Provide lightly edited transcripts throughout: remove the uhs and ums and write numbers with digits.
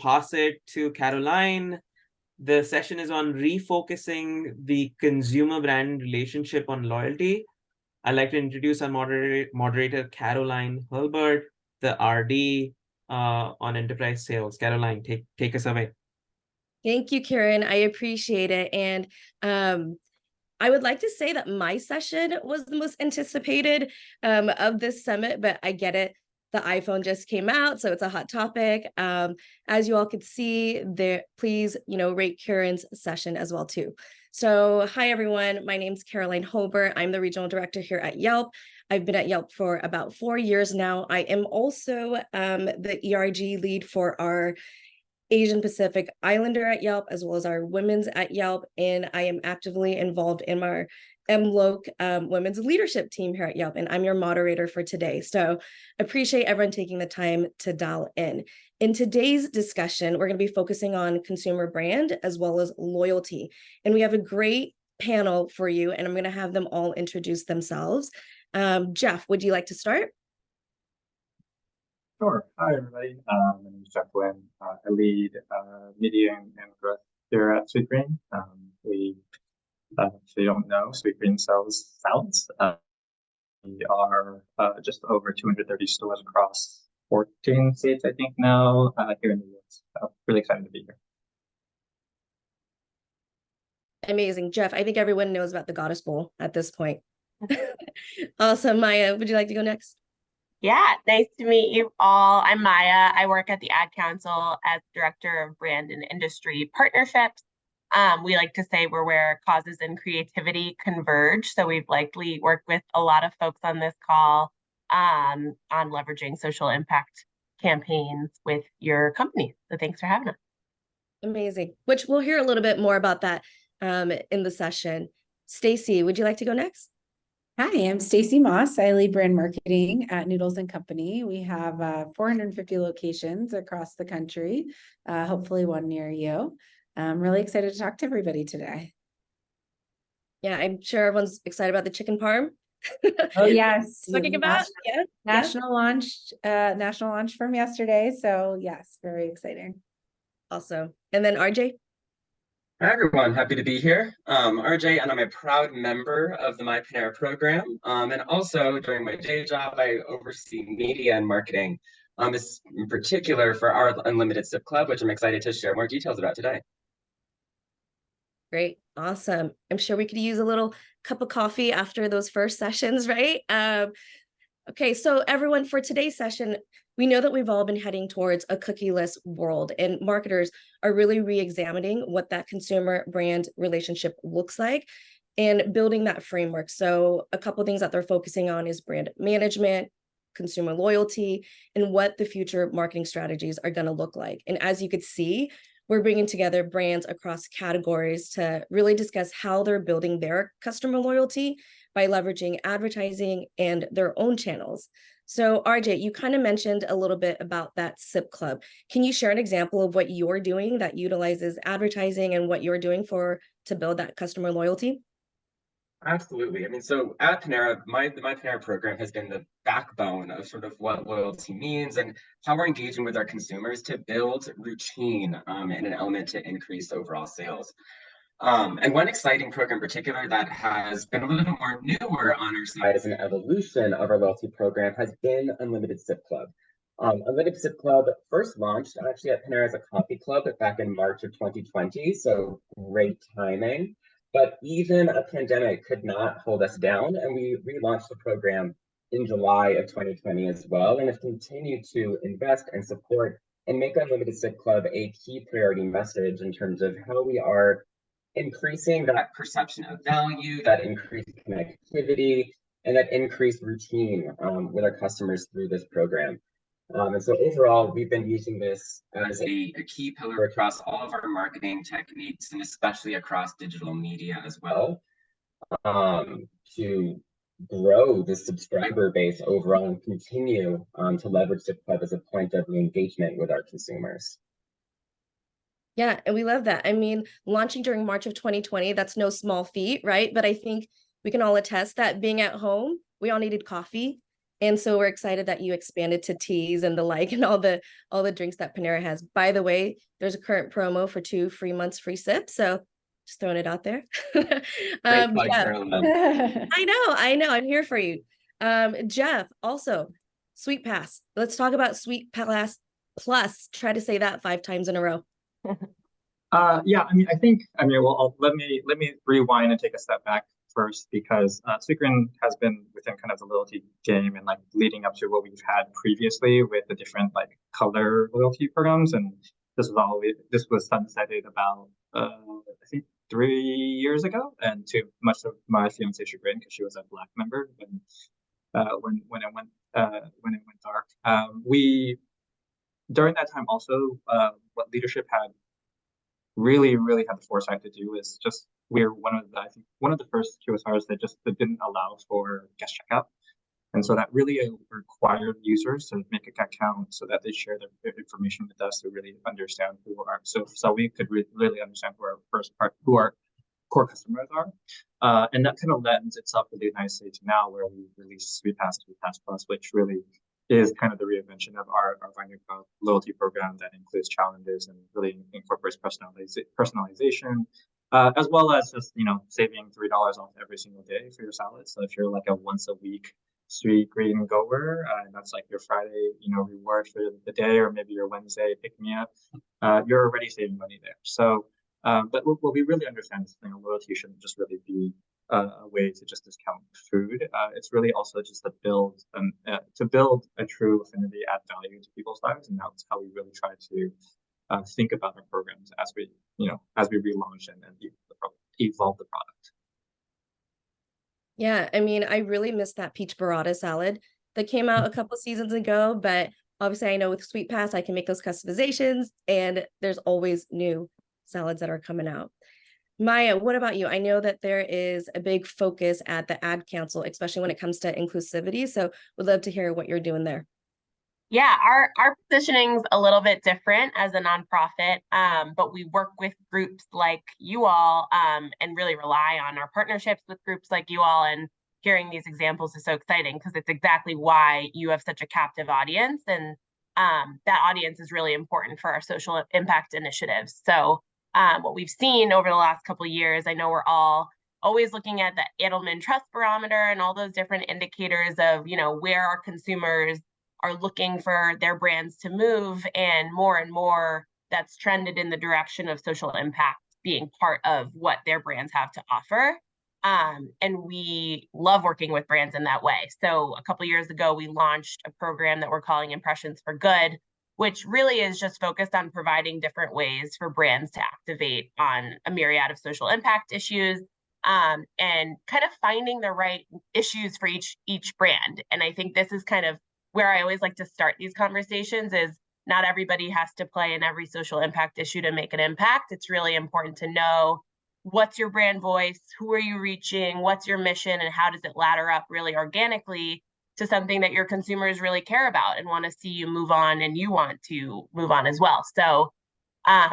pass it to Caroline. The session is on refocusing the consumer brand relationship on loyalty. I'd like to introduce our moderator Caroline Hulbert, the RD on enterprise sales. Caroline, take us away. Thank you, Karen. I appreciate it. And I would like to say that my session was the most anticipated of this summit, but I get it. The iPhone just came out, so it's a hot topic. As you all could see there, please, rate Karen's session as well too. So hi, everyone. My name's Caroline Hobert. I'm the regional director here at Yelp. I've been at Yelp for about 4 years now. I am also the ERG lead for our Asian Pacific Islander at Yelp, as well as our women's at Yelp. And I am actively involved in our MLOC women's leadership team here at Yelp. And I'm your moderator for today. So appreciate everyone taking the time to dial in. In today's discussion, we're going to be focusing on consumer brand as well as loyalty. And we have a great panel for you, and I'm going to have them all introduce themselves. Jeff, would you like to start? Sure. Hi, everybody. My name is Jeff Lynn. I lead media and growth here at Sweetgreen. We, if you don't know, Sweetgreen sells salads. We are just over 230 stores across 14 states, I think, now here in the US. So really excited to be here. Amazing. Jeff, I think everyone knows about the Goddess Bowl at this point. Awesome. Maya, would you like to go next? Yeah, nice to meet you all. I'm Maya. I work at the Ad Council as Director of Brand and Industry Partnerships. We like to say we're where causes and creativity converge. So we've likely worked with a lot of folks on this call on leveraging social impact campaigns with your company. So thanks for having us. Amazing. Which we'll hear a little bit more about that in the session. Stacy, would you like to go next? Hi, I'm Stacy Moss. I lead brand marketing at Noodles Company. We have 450 locations across the country, hopefully one near you. I'm really excited to talk to everybody today. Yeah, I'm sure everyone's excited about the chicken parm. Oh yes, Talking about national launch from yesterday. So yes, very exciting. Awesome. And then RJ. Hi, everyone. Happy to be here. RJ, and I'm a proud member of the My Panera program. And also, during my day job, I oversee media and marketing, in particular for our Unlimited Sip Club, which I'm excited to share more details about today. Great. Awesome. I'm sure we could use a little cup of coffee after those first sessions, right? Okay, so everyone, for today's session, we know that we've all been heading towards a cookieless world, and marketers are really re-examining what that consumer brand relationship looks like and building that framework. So a couple of things that they're focusing on is brand management, consumer loyalty, and what the future marketing strategies are going to look like. And as you could see, we're bringing together brands across categories to really discuss how they're building their customer loyalty by leveraging advertising and their own channels. So RJ, you kind of mentioned a little bit about that Sip Club. Can you share an example of what you're doing that utilizes advertising and what you're doing to build that customer loyalty? Absolutely. I mean, so at Panera, the My Panera program has been the backbone of sort of what loyalty means and how we're engaging with our consumers to build routine and an element to increase overall sales. And one exciting program in particular that has been a little bit more newer on our side as an evolution of our loyalty program has been Unlimited Sip Club. Unlimited Sip Club first launched actually at Panera as a coffee club back in March of 2020, so great timing. But even a pandemic could not hold us down, and we relaunched the program in July of 2020 as well, and have continued to invest and support and make Unlimited Sip Club a key priority message in terms of how we are increasing that perception of value, that increased connectivity, and that increased routine with our customers through this program. And so overall, we've been using this as a key pillar across all of our marketing techniques, and especially across digital media as well, to grow the subscriber base overall and continue to leverage Sip Club as a point of re-engagement with our consumers. Yeah, and we love that. I mean, launching during March of 2020, that's no small feat, right? But I think we can all attest that being at home, we all needed coffee. And so we're excited that you expanded to teas and the like, and all the drinks that Panera has. By the way, there's a current promo for 2 free months free sips. So just throwing it out there. Great plug, Jeff, Carolyn. I know, I'm here for you. Jeff, also Sweet Pass. Let's talk about Sweet Pass Plus. Try to say that 5 times in a row. Yeah, well, let me rewind and take a step back first, because Sweetgreen has been within kind of the loyalty game and like leading up to what we've had previously with the different like color loyalty programs, and this was sunsetted about I think 3 years ago, and to much of my fiance's chagrin, because she was a Black member when it went dark. We during that time also what leadership had really had the foresight to do is just, we're one of the first QSRs that didn't allow for guest checkout. And so that really required users to make an account so that they share their information with us to really understand who are, so we could really understand who our core customers are. And that kind of lends itself really nicely to now, where we release Sweet Pass Plus, which really is kind of the reinvention of our Vine loyalty program that includes challenges and really incorporates personalization, as well as just, saving $3 off every single day for your salad. So if you're like a once a week Sweetgreen goer, and that's like your Friday, reward for the day, or maybe your Wednesday pick me up, you're already saving money there. So, but what we really understand is, loyalty shouldn't just really be a way to just discount food. It's really also just to build a true affinity, add value to people's lives, and that's how we really try to think about our programs as we relaunch and evolve the product. Yeah, I mean, I really missed that peach burrata salad that came out a couple seasons ago, but obviously I know with Sweet Pass I can make those customizations, and there's always new salads that are coming out. Maya, what about you? I know that there is a big focus at the Ad Council, especially when it comes to inclusivity. So would love to hear what you're doing there. Yeah, our positioning's a little bit different as a nonprofit, but we work with groups like you all, and really rely on our partnerships with groups like you all. And hearing these examples is so exciting, because it's exactly why you have such a captive audience, and that audience is really important for our social impact initiatives. So what we've seen over the last couple of years, I know we're all always looking at the Edelman Trust Barometer and all those different indicators of, where our consumers are looking for their brands to move, and more that's trended in the direction of social impact being part of what their brands have to offer. And we love working with brands in that way. So a couple of years ago, we launched a program that we're calling Impressions for Good, which really is just focused on providing different ways for brands to activate on a myriad of social impact issues, and kind of finding the right issues for each brand. And I think this is kind of where I always like to start these conversations, is not everybody has to play in every social impact issue to make an impact. It's really important to know, what's your brand voice, who are you reaching, what's your mission, and how does it ladder up really organically to something that your consumers really care about and want to see you move on, and you want to move on as well. So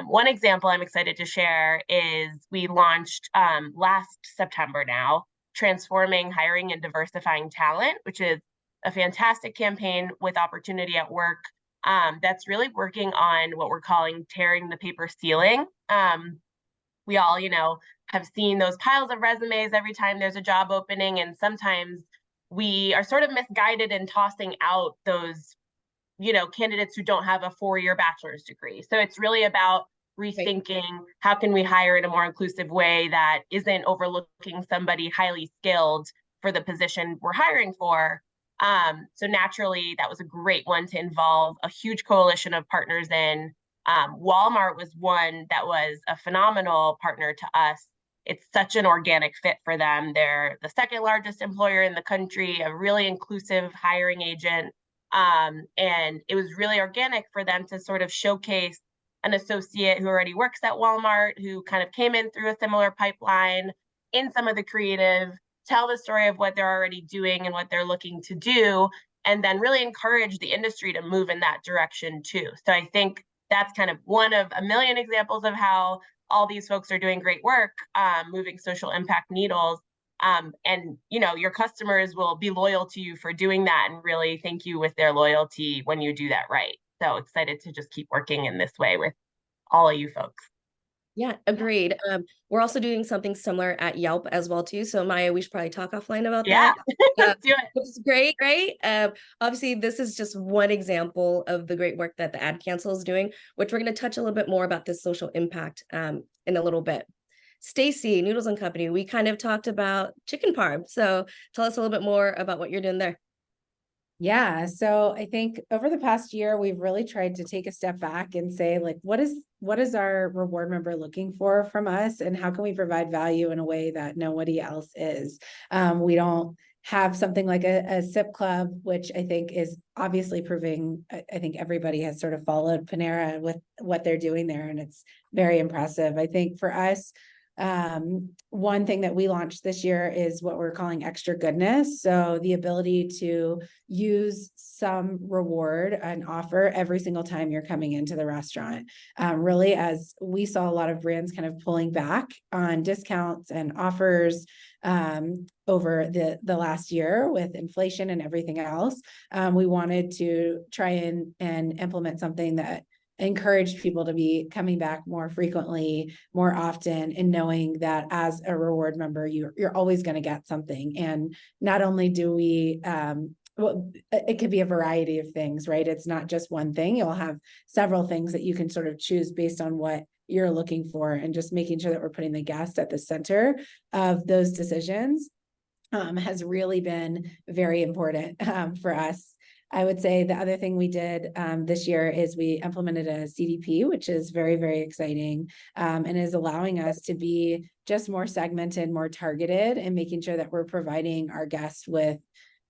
one example I'm excited to share is we launched last September now, Transforming Hiring and Diversifying Talent, which is a fantastic campaign with Opportunity at Work that's really working on what we're calling tearing the paper ceiling. We all, have seen those piles of resumes every time there's a job opening, and sometimes we are sort of misguided in tossing out those, candidates who don't have a 4-year bachelor's degree. So it's really about rethinking, how can we hire in a more inclusive way that isn't overlooking somebody highly skilled for the position we're hiring for. So naturally, that was a great one to involve a huge coalition of partners in. Walmart was one that was a phenomenal partner to us. It's such an organic fit for them. They're the second largest employer in the country, a really inclusive hiring agent. And it was really organic for them to sort of showcase an associate who already works at Walmart, who kind of came in through a similar pipeline in some of the creative, tell the story of what they're already doing and what they're looking to do, and then really encourage the industry to move in that direction too. So I think that's kind of one of a million examples of how all these folks are doing great work, moving social impact needles. And your customers will be loyal to you for doing that and really thank you with their loyalty when you do that right. So excited to just keep working in this way with all of you folks. Yeah, agreed. We're also doing something similar at Yelp as well too. So Maya, we should probably talk offline about Yeah, that. let's do it. Which is great, right? Obviously, this is just one example of the great work that the Ad Council is doing, which we're going to touch a little bit more about this social impact in a little bit. Stacy, Noodles and Company, we kind of talked about chicken parm. So tell us a little bit more about what you're doing there. Yeah, so I think over the past year, we've really tried to take a step back and say, like, what is our reward member looking for from us, and how can we provide value in a way that nobody else is? We don't have something like a sip club, which I think is obviously proving, I think everybody has sort of followed Panera with what they're doing there, and it's very impressive. I think for us, one thing that we launched this year is what we're calling extra goodness. So the ability to use some reward and offer every single time you're coming into the restaurant. Really, as we saw a lot of brands kind of pulling back on discounts and offers over the last year with inflation and everything else, we wanted to try and implement something that encourage people to be coming back more frequently, more often, and knowing that as a reward member, you're always going to get something. And not only do we, well, it could be a variety of things, right? It's not just one thing. You'll have several things that you can sort of choose based on what you're looking for, and just making sure that we're putting the guest at the center of those decisions has really been very important for us. I would say the other thing we did this year is we implemented a CDP, which is very, very exciting, and is allowing us to be just more segmented, more targeted, and making sure that we're providing our guests with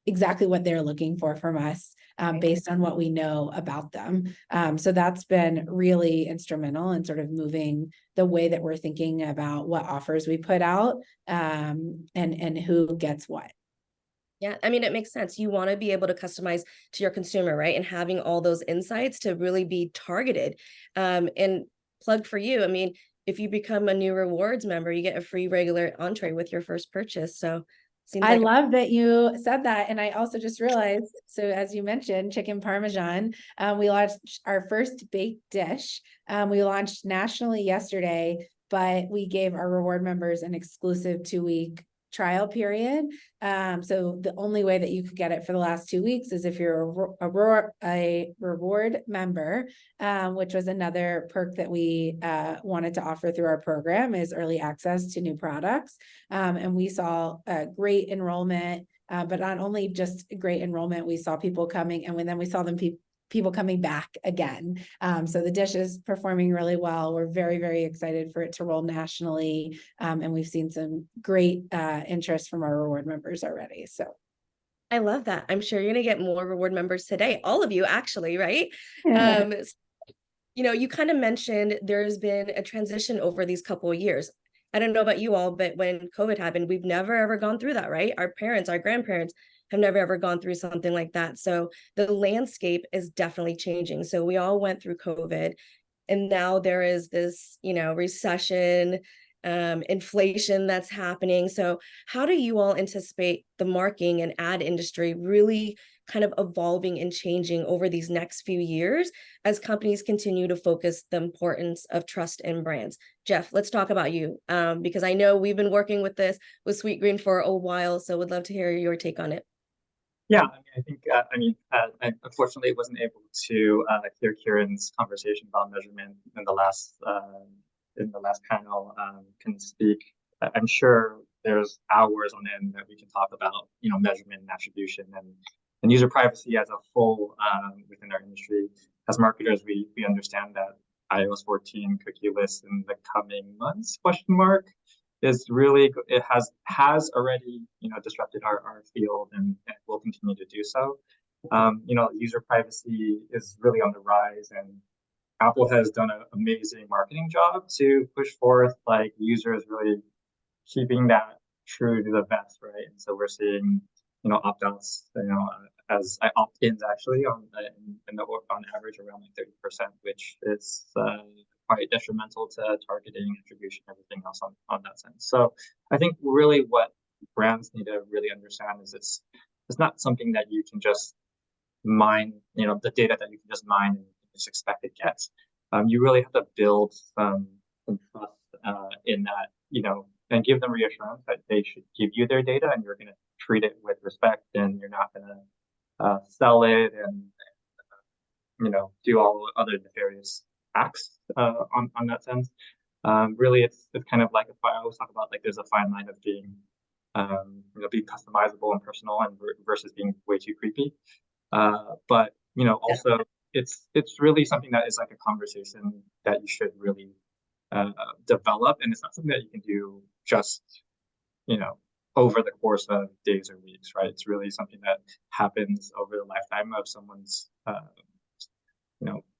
exactly what they're looking for from us based on what we know about them. So that's been really instrumental in sort of moving the way that we're thinking about what offers we put out and who gets what. Yeah, I mean, it makes sense. You want to be able to customize to your consumer, right? And having all those insights to really be targeted. And plug for you, I mean, if you become a new rewards member, you get a free regular entree with your first purchase. So seems I like love that you said that. And I also just realized, so as you mentioned, chicken Parmesan, we launched our first baked dish. We launched nationally yesterday, but we gave our reward members an exclusive 2-week trial period. So the only way that you could get it for the last 2 weeks is if you're a reward member, which was another perk that we wanted to offer through our program, is early access to new products. And we saw great enrollment, but not only just great enrollment, we saw people coming, and then we saw them people coming back again. So the dish is performing really well. We're very, very excited for it to roll nationally. And we've seen some great interest from our reward members already. So I love that. I'm sure you're going to get more reward members today. All of you actually, right? You kind of mentioned there's been a transition over these couple of years. I don't know about you all, but when COVID happened, we've never ever gone through that, right? Our parents, our grandparents have never ever gone through something like that. So the landscape is definitely changing. So we all went through COVID, and now there is this, recession, inflation that's happening. So how do you all anticipate the marketing and ad industry really kind of evolving and changing over these next few years as companies continue to focus the importance of trust in brands? Jeff, let's talk about you, because I know we've been working with this with Sweetgreen for a while, so would love to hear your take on it. Yeah, I think, I unfortunately wasn't able to hear Kieran's conversation about measurement in the last panel. Can speak. I'm sure there's hours on end that we can talk about, measurement and attribution and user privacy as a whole within our industry. As marketers, we understand that iOS 14 cookieless in the coming months, is really, it has already, disrupted our field and will continue to do so. User privacy is really on the rise, and Apple has done an amazing marketing job to push forth like users really keeping that true to the vest, right? And so we're seeing, opt-outs, as opt-ins actually on average around like 30%, which is quite detrimental to targeting, attribution, everything else on that sense. So I think really what brands need to really understand is it's not something that you can just mine, the data that you can just mine and just expect to get. You really have to build some trust in that, and give them reassurance that they should give you their data and you're going to treat it with respect and you're not going to sell it and do all other nefarious acts on that sense. Really, it's kind of like I always talk about, like there's a fine line of being being customizable and personal and versus being way too creepy. But also it's really something that is like a conversation that you should really develop, and it's not something that you can do just over the course of days or weeks, right? It's really something that happens over the lifetime of someone's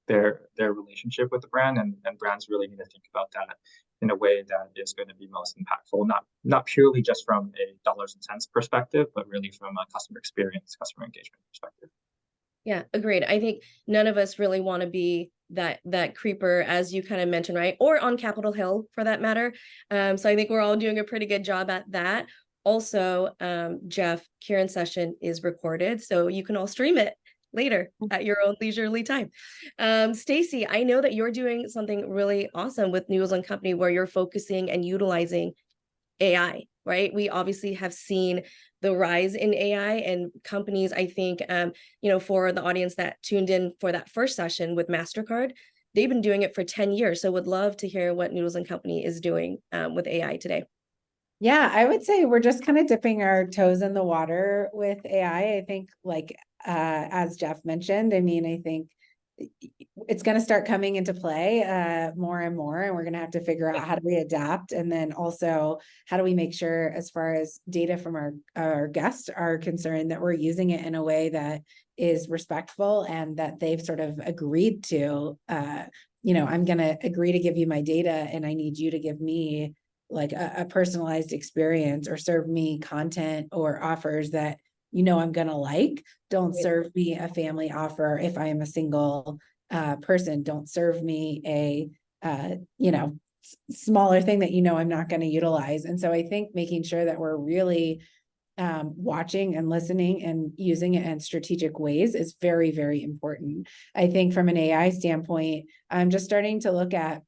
their relationship with the brand, and brands really need to think about that in a way that is going to be most impactful, not purely just from a dollars and cents perspective, but really from a customer experience, customer engagement perspective. Yeah, agreed. I think none of us really want to be that creeper, as you kind of mentioned, right? Or on Capitol Hill for that matter. So I think we're all doing a pretty good job at that. Also, Jeff, Kieran's session is recorded, so you can all stream it later at your own leisurely time. Stacy, I know that you're doing something really awesome with Noodles Company where you're focusing and utilizing AI, right? We obviously have seen the rise in AI, and companies, I think, for the audience that tuned in for that first session with MasterCard, they've been doing it for 10 years. So would love to hear what Noodles Company is doing with AI today. Yeah, I would say we're just kind of dipping our toes in the water with AI. I think as Jeff mentioned, I mean, I think it's going to start coming into play more and more, and we're going to have to figure out how do we adapt, and then also how do we make sure, as far as data from our guests are concerned, that we're using it in a way that is respectful and that they've sort of agreed to. I'm going to agree to give you my data, and I need you to give me like a personalized experience or serve me content or offers that I'm going to like. Don't serve me a family offer if I am a single person. Don't serve me a smaller thing that I'm not going to utilize. And so I think making sure that we're really watching and listening and using it in strategic ways is very, very important. I think from an AI standpoint, I'm just starting to look at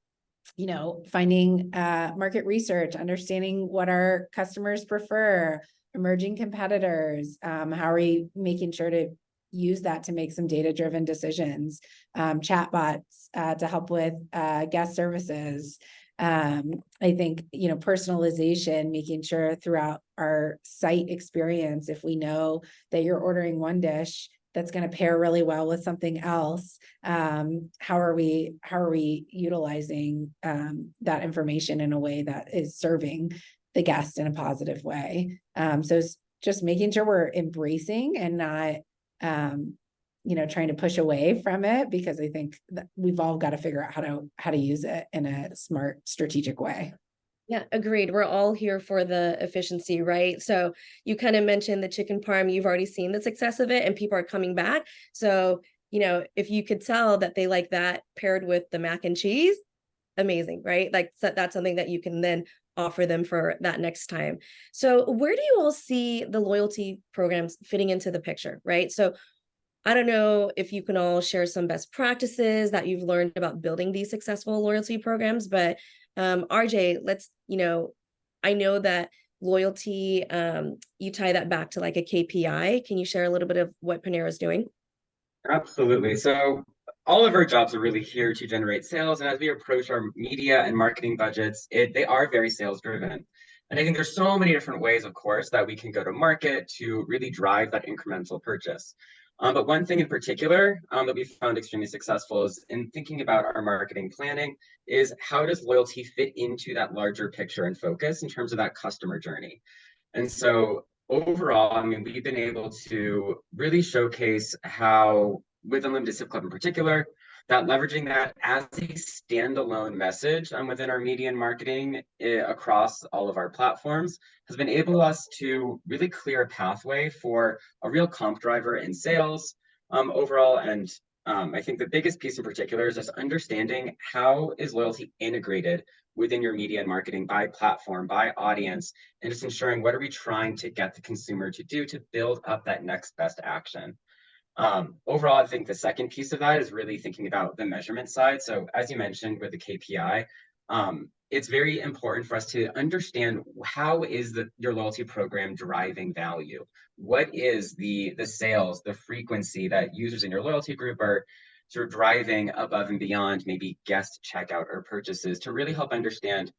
finding market research, understanding what our customers prefer, emerging competitors. How are we making sure to use that to make some data-driven decisions? Chatbots to help with guest services. I think, personalization, making sure throughout our site experience, if we know that you're ordering one dish that's going to pair really well with something else, how are we utilizing that information in a way that is serving the guest in a positive way? So it's just making sure we're embracing and not trying to push away from it, because I think that we've all got to figure out how to use it in a smart, strategic way. Yeah, agreed. We're all here for the efficiency, right? So you kind of mentioned the chicken parm. You've already seen the success of it and people are coming back. So, if you could tell that they like that paired with the mac and cheese, amazing, right? Like that's something that you can then offer them for that next time. So where do you all see the loyalty programs fitting into the picture, right? So I don't know if you can all share some best practices that you've learned about building these successful loyalty programs, but RJ, I know that loyalty, you tie that back to like a KPI. Can you share a little bit of what Panera is doing? Absolutely. So all of our jobs are really here to generate sales. And as we approach our media and marketing budgets, they are very sales driven. And I think there's so many different ways, of course, that we can go to market to really drive that incremental purchase. But one thing in particular that we found extremely successful is in thinking about our marketing planning is how does loyalty fit into that larger picture and focus in terms of that customer journey? And so overall, I mean, we've been able to really showcase how, with Unlimited Sip Club in particular, that leveraging that as a standalone message within our media and marketing across all of our platforms has been able us to really clear a pathway for a real comp driver in sales overall, and I think the biggest piece in particular is just understanding how is loyalty integrated within your media and marketing by platform, by audience, and just ensuring what are we trying to get the consumer to do to build up that next best action. Overall, I think the second piece of that is really thinking about the measurement side. So as you mentioned with the KPI, it's very important for us to understand how is your loyalty program driving value? What is the sales, the frequency that users in your loyalty group are sort of driving above and beyond maybe guest checkout or purchases to really help understand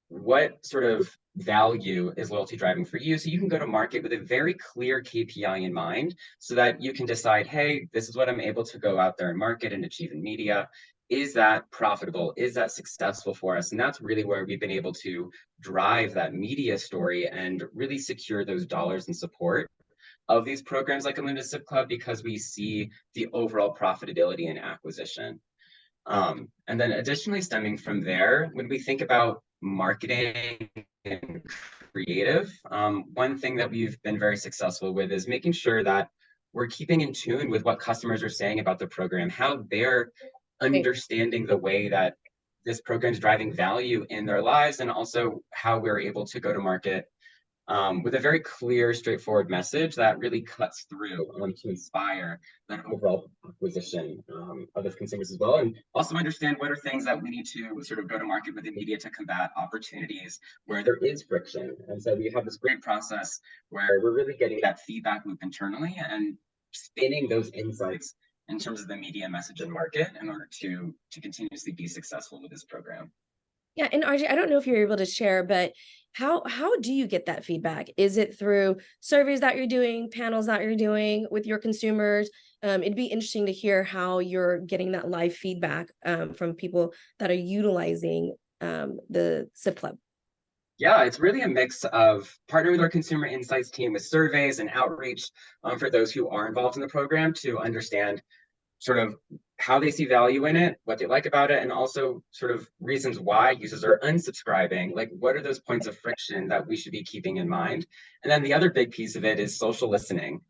what sort of value is loyalty driving for you, so you can go to market with a very clear KPI in mind so that you can decide, hey, this is what I'm able to go out there and market and achieve in media. Is that profitable? Is that successful for us? And that's really where we've been able to drive that media story and really secure those dollars and support of these programs like Unlimited Club, because we see the overall profitability and acquisition. And then additionally, stemming from there, when we think about marketing and creative, one thing that we've been very successful with is making sure that we're keeping in tune with what customers are saying about the program, how they're understanding the way that this program is driving value in their lives, and also how we're able to go to market with a very clear, straightforward message that really cuts through to inspire that overall acquisition of the consumers as well. And also understand what are things that we need to sort of go to market with the media to combat opportunities where there is friction. And so we have this great process where we're really getting that feedback loop internally and spinning those insights in terms of the media message and market in order to continuously be successful with this program. Yeah, and RJ, I don't know if you're able to share, but how do you get that feedback? Is it through surveys that you're doing, panels that you're doing with your consumers? It'd be interesting to hear how you're getting that live feedback from people that are utilizing the SIP Club. Yeah, it's really a mix of partnering with our consumer insights team with surveys and outreach for those who are involved in the program to understand sort of how they see value in it, what they like about it, and also sort of reasons why users are unsubscribing. Like, what are those points of friction that we should be keeping in mind? And then the other big piece of it is social listening.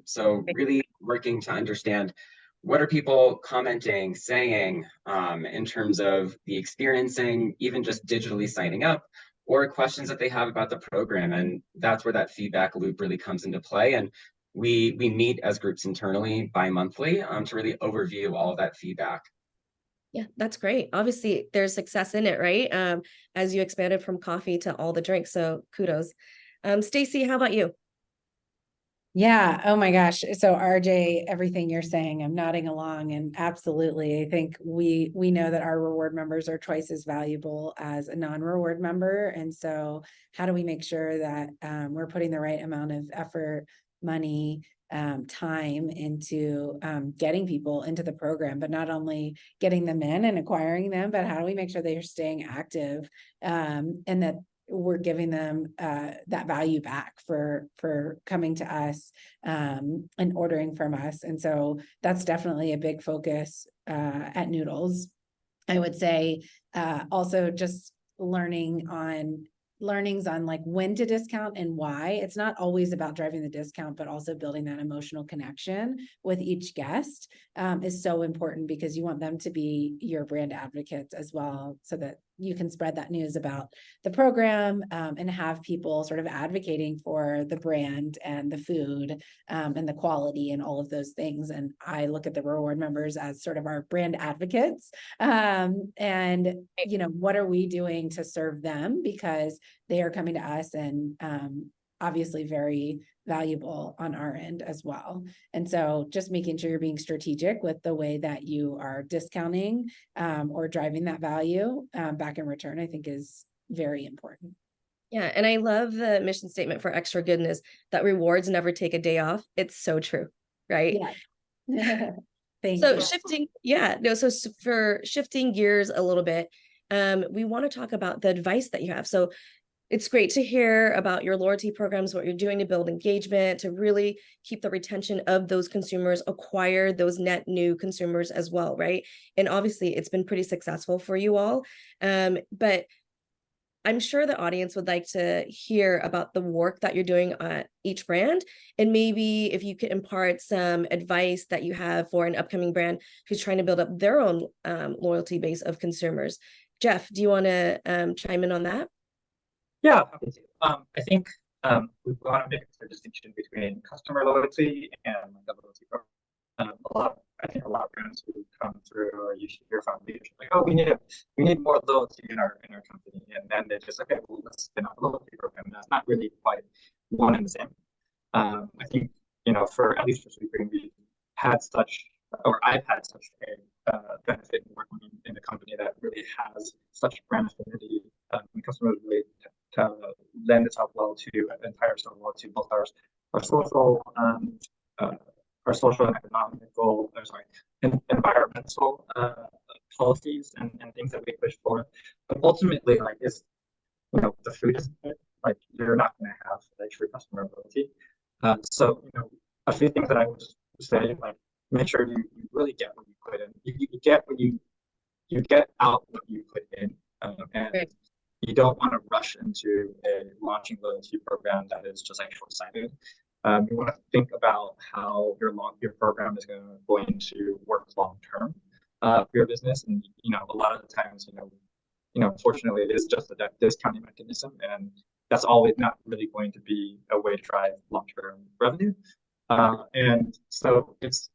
So really working to understand what are people commenting, saying in terms of the experiencing, even just digitally signing up, or questions that they have about the program. And that's where that feedback loop really comes into play. And we meet as groups internally bi-monthly to really overview all of that feedback. Yeah, that's great. Obviously, there's success in it, right? As you expanded from coffee to all the drinks. So kudos. Stacy, how about you? Yeah. Oh my gosh. So RJ, everything you're saying, I'm nodding along, and absolutely. I think we know that our reward members are twice as valuable as a non-reward member. And so how do we make sure that we're putting the right amount of effort, money, time into getting people into the program, but not only getting them in and acquiring them, but how do we make sure they are staying active and that we're giving them that value back for coming to us and ordering from us. And so that's definitely a big focus at Noodles. I would say also just learnings on like when to discount and why. It's not always about driving the discount, but also building that emotional connection with each guest is so important, because you want them to be your brand advocates as well, so that you can spread that news about the program and have people sort of advocating for the brand and the food and the quality and all of those things. And I look at the reward members as sort of our brand advocates. And, you know, what are we doing to serve them? Because they are coming to us and obviously very valuable on our end as well. And so just making sure you're being strategic with the way that you are discounting or driving that value back in return, I think is very important. Yeah. And I love the mission statement for Extra Goodness, that rewards never take a day off. It's so true. Right. Yeah. Thank so you. So for shifting gears a little bit, we want to talk about the advice that you have. So it's great to hear about your loyalty programs, what you're doing to build engagement, to really keep the retention of those consumers, acquire those net new consumers as well, right? And obviously, it's been pretty successful for you all. But I'm sure the audience would like to hear about the work that you're doing at each brand. And maybe if you could impart some advice that you have for an upcoming brand who's trying to build up their own loyalty base of consumers. Jeff, do you want to chime in on that? Yeah, happy to. I think we want to make a distinction between customer loyalty and the loyalty program. I think a lot of brands who come through, or you hear from leadership, like, oh, we need more loyalty in our company, and then they're just okay, well, let's spin up a loyalty program. And that's not really quite one and the same. I think for at least for Sweetgreen, we had such, or I've had such a benefit in working in a company that really has such brand affinity, and customers really lend itself well to entire well to both our social our social and economical, environmental policies and things that we push for. But ultimately, like, the food is good, like, you're not going to have like true customer loyalty. So a few things that I would just say, like, make sure you really get what you put in. You get out what you put in, and Right. You don't want to rush into a launching loyalty program that is just like short-sighted. You want to think about how your program is going to work long term for your business, and a lot of the times, unfortunately, it is just a discounting mechanism, and that's always not really going to be a way to drive long-term revenue. And so it's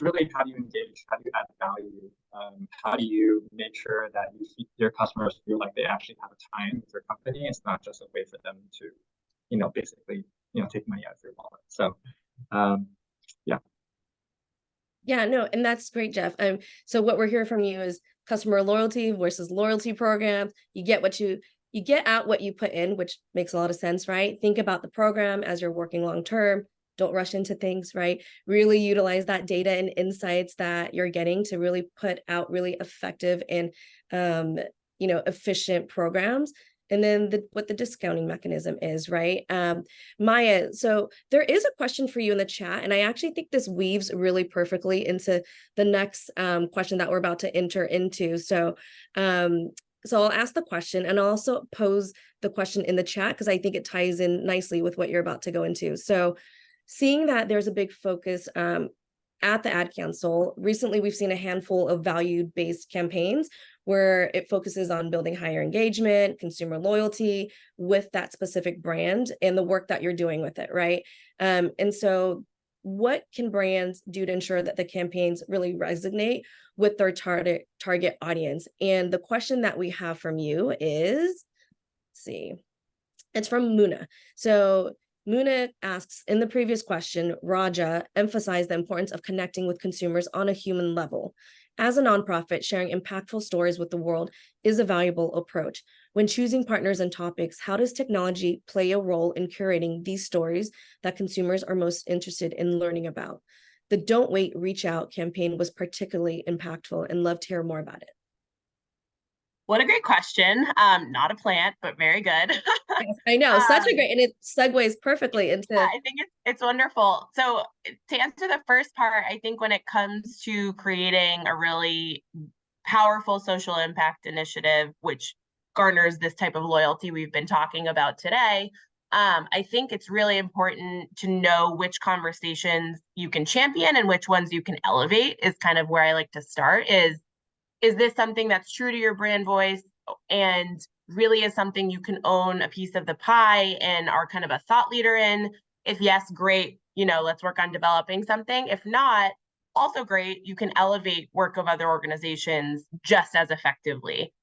really how do you engage, how do you add value, how do you make sure that your customers feel like they actually have a time with your company. It's not just a way for them to, basically, take money out of your wallet. So, yeah. Yeah, no, and that's great, Jeff. So what we're hearing from you is customer loyalty versus loyalty program. You get out what you put in, which makes a lot of sense, right? Think about the program as you're working long term. Don't rush into things, right? Really utilize that data and insights that you're getting to really put out really effective and efficient programs. And then what the discounting mechanism is, right? Maya, so there is a question for you in the chat, and I actually think this weaves really perfectly into the next question that we're about to enter into. So I'll ask the question, and I'll also pose the question in the chat because I think it ties in nicely with what you're about to go into. So seeing that there's a big focus at the Ad Council, recently we've seen a handful of value-based campaigns where it focuses on building higher engagement, consumer loyalty with that specific brand and the work that you're doing with it, right? And so what can brands do to ensure that the campaigns really resonate with their target audience? And the question that we have from you is, let's see, it's from Muna. So Muna asks, in the previous question, Raja emphasized the importance of connecting with consumers on a human level. As a nonprofit, sharing impactful stories with the world is a valuable approach. When choosing partners and topics, how does technology play a role in curating these stories that consumers are most interested in learning about? The Don't Wait, Reach Out campaign was particularly impactful, and love to hear more about it. What a great question. Not a plant, but very good. I know, such a great, and it segues perfectly into. Yeah, I think it's wonderful. So to answer the first part, I think when it comes to creating a really powerful social impact initiative, which garners this type of loyalty we've been talking about today, I think it's really important to know which conversations you can champion and which ones you can elevate is kind of where I like to start. Is this something that's true to your brand voice and really is something you can own a piece of the pie and are kind of a thought leader in? If yes, great, let's work on developing something. If not, also great, you can elevate work of other organizations just as effectively.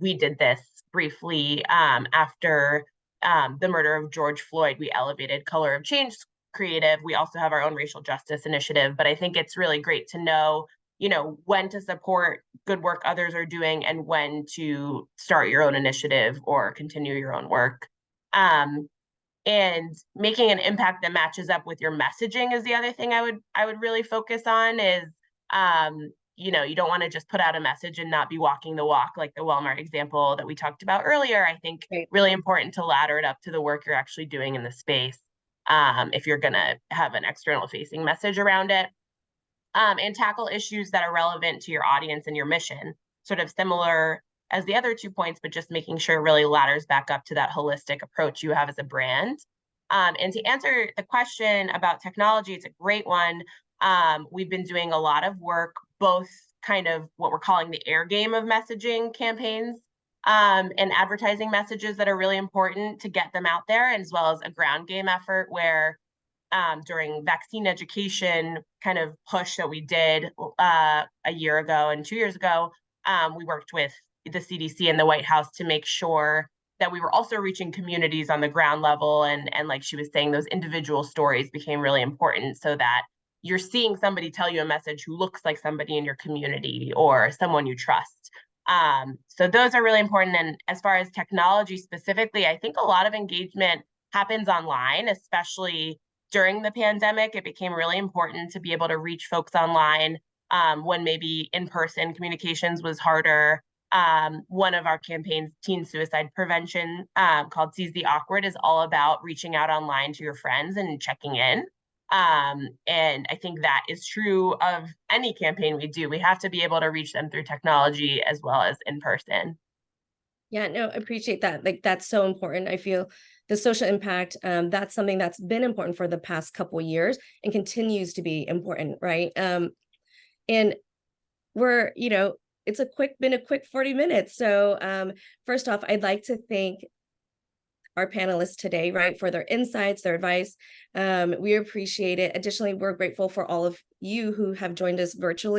We did this briefly after the murder of George Floyd. We elevated Color of Change Creative. We also have our own racial justice initiative, but I think it's really great to know when to support good work others are doing and when to start your own initiative or continue your own work. And making an impact that matches up with your messaging is the other thing I would really focus on is, you don't want to just put out a message and not be walking the walk, like the Walmart example that we talked about earlier. I think really important to ladder it up to the work you're actually doing in the space if you're going to have an external facing message around it. And tackle issues that are relevant to your audience and your mission, sort of similar as the other 2 points, but just making sure it really ladders back up to that holistic approach you have as a brand. And to answer the question about technology, it's a great one. We've been doing a lot of work, both kind of what we're calling the air game of messaging campaigns, and advertising messages that are really important to get them out there, as well as a ground game effort where during vaccine education kind of push that we did a year ago and 2 years ago, we worked with the CDC and the White House to make sure that we were also reaching communities on the ground level. And like she was saying, those individual stories became really important so that you're seeing somebody tell you a message who looks like somebody in your community or someone you trust. So those are really important. And as far as technology specifically, I think a lot of engagement happens online, especially during the pandemic. It became really important to be able to reach folks online when maybe in-person communications was harder. One of our campaigns, teen suicide prevention, called Seize the Awkward, is all about reaching out online to your friends and checking in. And I think that is true of any campaign we do. We have to be able to reach them through technology as well as in person. Yeah, no, I appreciate that. Like, that's so important. I feel the social impact, that's something that's been important for the past couple years and continues to be important, right? And we're, it's been a quick 40 minutes. So first off, I'd like to thank our panelists today, right, for their insights, their advice. We appreciate it. Additionally, we're grateful for all of you who have joined us virtually.